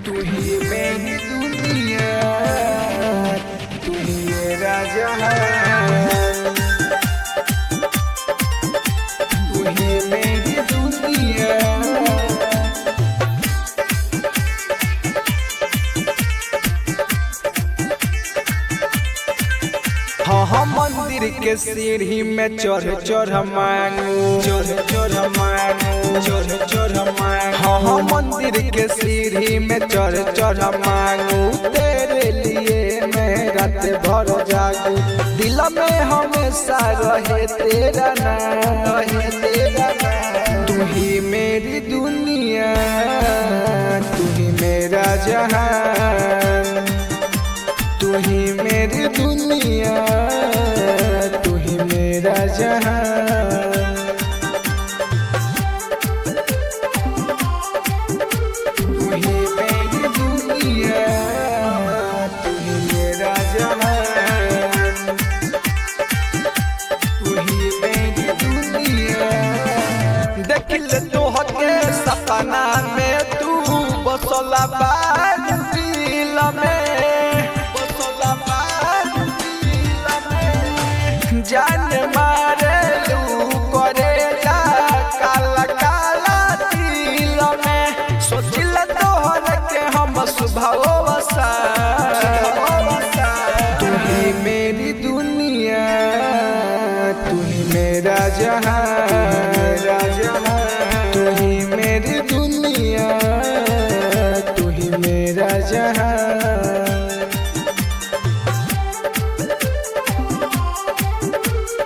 तू ही मेरी दुनिया, तू ही मेरा जहान, तू ही मेरी दुनिया। हाँ मंदिर के सीढ़ी में चढ़ चढ़ मांगू, चढ़ चढ़ मांगू, चढ़ चढ़ मांगू। हाँ मंदिर के सीढ़ी में चढ़ चढ़ मांगू, तेरे लिए मैं रात भर जागू। दिल में हमेशा रहे तेरा नाम, रहे तेरा नाम। तू ही मेरी दुनिया, तू ही मेरा जहान, तू ही मेरी दुनिया, तू ही मेरा जहान। तू ही मेरी दुनिया, तू ही मेरा जहान, तू ही मेरी दुनिया। देखिल तोहके सपना में तू बसला दिल में, जान मारे लू करेला काला काला दिल में। सोचिल तोहर के हम सुबह वसा, तू ही मेरी दुनिया, तू ही मेरा जहान, तू ही मेरी दुनिया, तू ही मेरा जहान।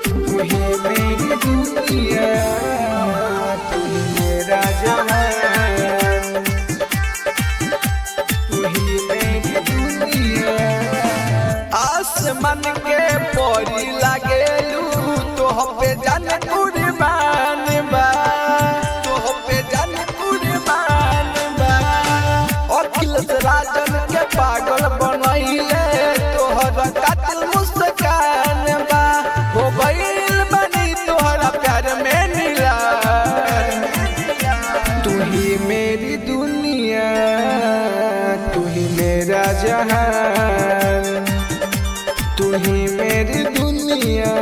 तू ही मेरी दुनिया, तू ही मेरा जहान, तू ही मेरी दुनिया। आसमान के परी लागेलू, तोह पे जान कुर्बान बा, तोह पे जान कुर्बान बा। अखिलेश राजन के पागल बनैले, तोहर कातिल मुस्कान बा। हो गइल बनी तोहरा प्यार में नीला, तू ही मेरी दुनिया, तू ही मेरा जहान, तू ही मेरी दुनिया,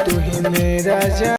तू ही मेरा जहान।